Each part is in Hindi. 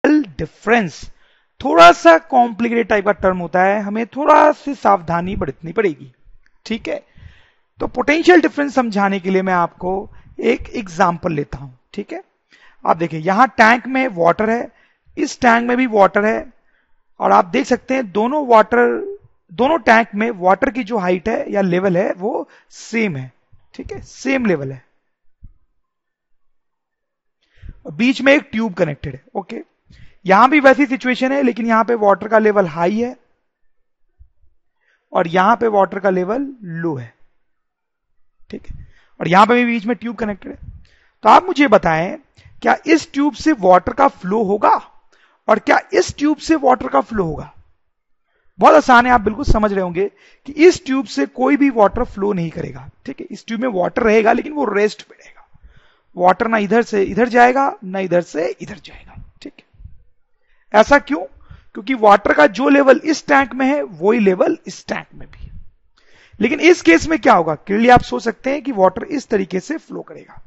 डिफरेंस थोड़ा सा कॉम्प्लिकेटेड टाइप का टर्म होता है, हमें थोड़ा सी सावधानी बरतनी पड़ेगी, ठीक है। तो पोटेंशियल डिफरेंस समझाने के लिए मैं आपको एक एग्जांपल लेता हूं, ठीक है। आप देखिए यहां टैंक में वाटर है, इस टैंक में भी वाटर है, और आप देख सकते हैं दोनों टैंक में वाटर की जो हाइट है या लेवल है वो सेम है, ठीक है, सेम लेवल है। बीच में एक ट्यूब कनेक्टेड है, ओके। यहां भी वैसी सिचुएशन है, लेकिन यहां पे वाटर का लेवल हाई है और यहां पे वाटर का लेवल लो है, ठीक है, और यहां पे भी बीच में ट्यूब कनेक्टेड है। तो आप मुझे बताएं, क्या इस ट्यूब से वाटर का फ्लो होगा और क्या इस ट्यूब से वाटर का फ्लो होगा? बहुत आसान है, आप बिल्कुल समझ रहे होंगे कि इस ट्यूब से कोई भी वाटर फ्लो नहीं करेगा, ठीक है। इस ट्यूब में वाटर रहेगा लेकिन वो रेस्ट पे रहेगा, वाटर ना इधर से इधर जाएगा ना इधर से इधर जाएगा, ठीक है। ऐसा क्यों? क्योंकि वाटर का जो लेवल इस टैंक में है वही लेवल इस टैंक में भी है। लेकिन इस केस में क्या होगा, क्लियरली आप सोच सकते हैं कि वाटर इस तरीके से फ्लो करेगा,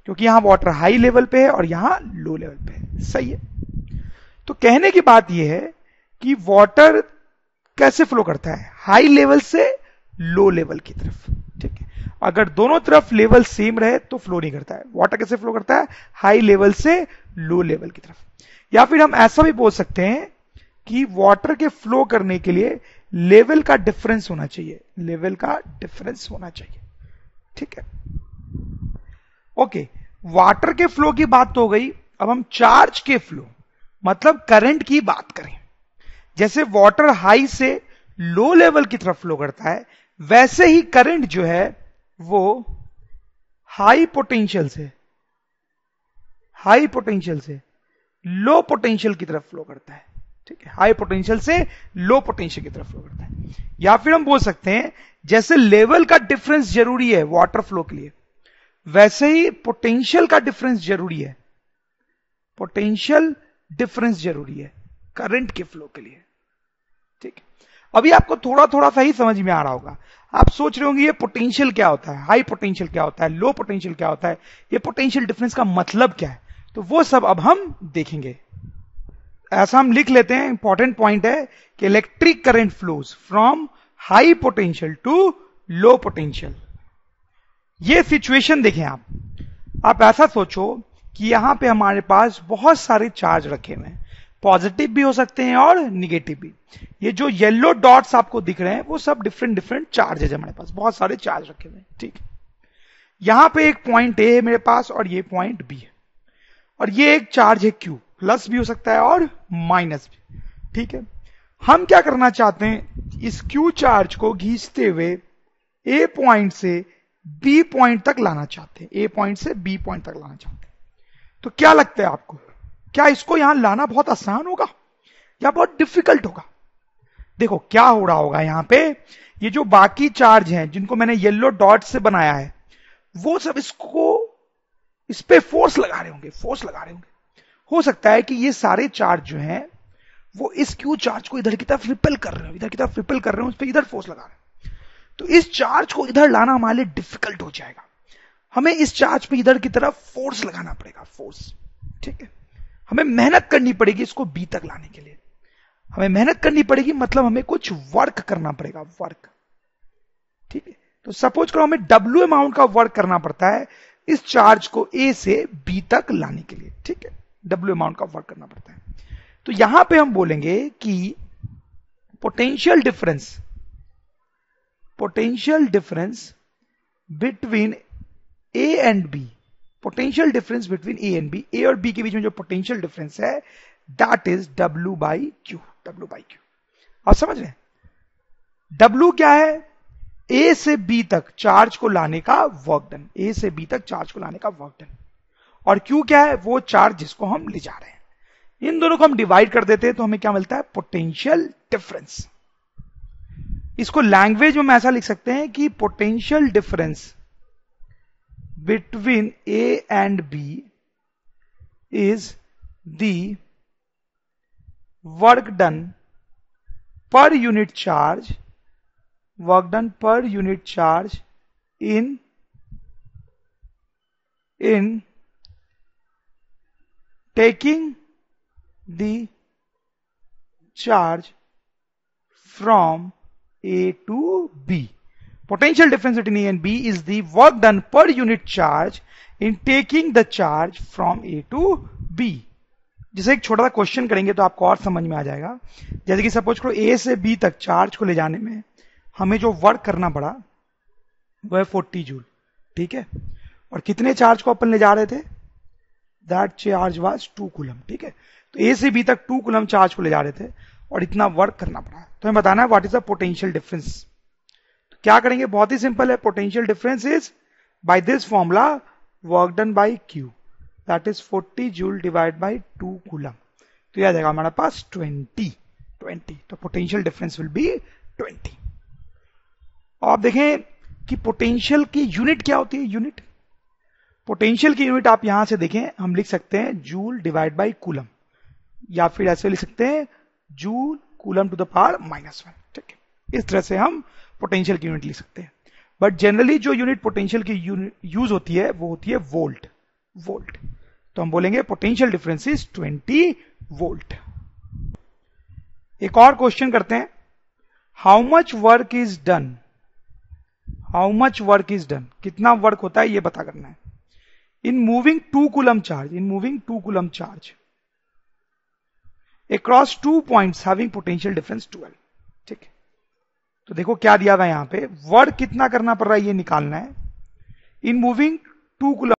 क्योंकि यहां वाटर हाई लेवल पे है और यहां लो लेवल पे है, सही है। तो कहने की बात यह है कि वाटर कैसे फ्लो करता है, हाई लेवल से लो लेवल की तरफ, ठीक है। अगर दोनों तरफ लेवल सेम रहे तो फ्लो नहीं करता है। वाटर कैसे फ्लो करता है, हाई लेवल से लो लेवल की तरफ। या फिर हम ऐसा भी बोल सकते हैं कि वाटर के फ्लो करने के लिए लेवल का डिफरेंस होना चाहिए, लेवल का डिफरेंस होना चाहिए, ठीक है, ओके। वाटर के फ्लो की बात तो हो गई, अब हम चार्ज के फ्लो मतलब करंट की बात करें। जैसे वाटर हाई से लो लेवल की तरफ फ्लो करता है, वैसे ही करंट जो है वो हाई पोटेंशियल से लो पोटेंशियल की तरफ फ्लो करता है, ठीक है। हाई पोटेंशियल से लो पोटेंशियल की तरफ फ्लो करता है। या फिर हम बोल सकते हैं जैसे लेवल का डिफरेंस जरूरी है वाटर फ्लो के लिए, वैसे ही पोटेंशियल का डिफरेंस जरूरी है, पोटेंशियल डिफरेंस जरूरी है करंट के फ्लो के लिए, ठीक है। अभी आपको थोड़ा थोड़ा सा ही समझ में आ रहा होगा। आप सोच रहे होंगे ये पोटेंशियल क्या होता है, हाई पोटेंशियल क्या होता है, लो पोटेंशियल क्या होता है, ये पोटेंशियल डिफरेंस का मतलब क्या है। तो वो सब अब हम देखेंगे। ऐसा हम लिख लेते हैं, इंपॉर्टेंट पॉइंट है कि electric current flows from high potential to low potential. ये सिचुएशन देखें आप ऐसा सोचो कि यहां पे हमारे पास बहुत सारे चार्ज रखे हुए हैं, पॉजिटिव भी हो सकते हैं और निगेटिव भी। ये जो येलो डॉट्स आपको दिख रहे हैं वो सब डिफरेंट डिफरेंट चार्ज है, हमारे पास बहुत सारे चार्ज रखे हुए हैं, ठीक है। यहां पे एक पॉइंट ए है मेरे पास और ये पॉइंट बी है, और ये एक चार्ज है क्यू, प्लस भी हो सकता है और माइनस भी, ठीक है। हम क्या करना चाहते हैं, इस क्यू चार्ज को खींचते हुए ए पॉइंट से बी पॉइंट तक लाना चाहते हैं, ए पॉइंट से बी पॉइंट तक लाना चाहते हैं। तो क्या लगता है आपको, क्या इसको यहां लाना बहुत आसान होगा या बहुत डिफिकल्ट होगा? देखो क्या हो रहा होगा यहां पे, ये जो बाकी चार्ज हैं जिनको मैंने येलो डॉट से बनाया है वो सब इस पे फोर्स लगा रहे होंगे। हो सकता है कि ये सारे चार्ज जो हैं वो इस क्यू चार्ज को इधर की तरफ रिपेल कर रहे हो, उस पर इधर फोर्स लगा रहे हैं। तो इस चार्ज को इधर लाना हमारे लिए डिफिकल्ट हो जाएगा, हमें इस चार्ज पे इधर की तरफ फोर्स लगाना पड़ेगा, फोर्स, ठीक है। हमें मेहनत करनी पड़ेगी इसको बी तक लाने के लिए, हमें मेहनत करनी पड़ेगी, मतलब हमें कुछ वर्क करना पड़ेगा, वर्क, ठीक है। तो सपोज करो हमें डब्ल्यू अमाउंट का वर्क करना पड़ता है इस चार्ज को ए से बी तक लाने के लिए, ठीक है, डब्ल्यू अमाउंट का वर्क करना पड़ता है। तो यहां पे हम बोलेंगे कि potential difference between A and B, potential difference between A and B, A और बी के बीच में जो पोटेंशियल डिफरेंस है that is W by Q. आप समझ रहे हैं, W क्या है, ए से बी तक चार्ज को लाने का वर्क डन, ए से बी तक चार्ज को लाने का वर्क डन, और क्यू क्या है, वो चार्ज जिसको हम ले जा रहे हैं। इन दोनों को हम डिवाइड कर देते हैं तो हमें क्या मिलता है, पोटेंशियल डिफरेंस। इसको लैंग्वेज में हम ऐसा लिख सकते हैं कि potential difference between A and B is the work done per unit charge, in taking the charge from A to B. Potential difference between A and B is the work done per unit charge in taking the charge from A to B. जैसे एक छोटा सा क्वेश्चन करेंगे तो आपको और समझ में आ जाएगा। जैसे कि सपोज करो A से B तक चार्ज को ले जाने में हमें जो वर्क करना पड़ा वो है 40 जूल, ठीक है। और कितने चार्ज को अपन ले जा रहे थे? दैट चार्ज वाज 2 कूलम, ठीक है। तो A से B तक 2 कूलम चार्ज को ले जा रहे थे और इतना वर्क करना पड़ा। तो हमें बताना है what is the potential difference. तो क्या करेंगे? बहुत ही सिंपल है। Potential difference is by this formula work done by Q, that is 40 joule divide by 2 coulomb. तो यह आ जाएगा हमारे पास 20। तो पोटेंशियल डिफरेंस विल बी 20। और आप देखें कि पोटेंशियल की यूनिट क्या होती है? यूनिट, पोटेंशियल की यूनिट आप यहां से देखें, हम लिख सकते हैं जूल डिवाइड बाय कूलम, या फिर ऐसे लिख सकते हैं joule coulomb to the power -1, ठीक है। इस तरह से हम पोटेंशियल की यूनिट लिख सकते हैं। बट जनरली जो यूनिट पोटेंशियल की यूज होती है वो होती है वोल्ट। तो हम बोलेंगे पोटेंशियल डिफरेंस इज 20 वोल्ट। एक और क्वेश्चन करते हैं। How much work is done, कितना वर्क होता है ये पता करना है। In moving 2 coulomb charge across 2 points having potential difference 12, ठीक है। तो देखो क्या दिया हुआ है यहां पे, वर्क कितना करना पड़ रहा है ये निकालना है। In moving 2 coulomb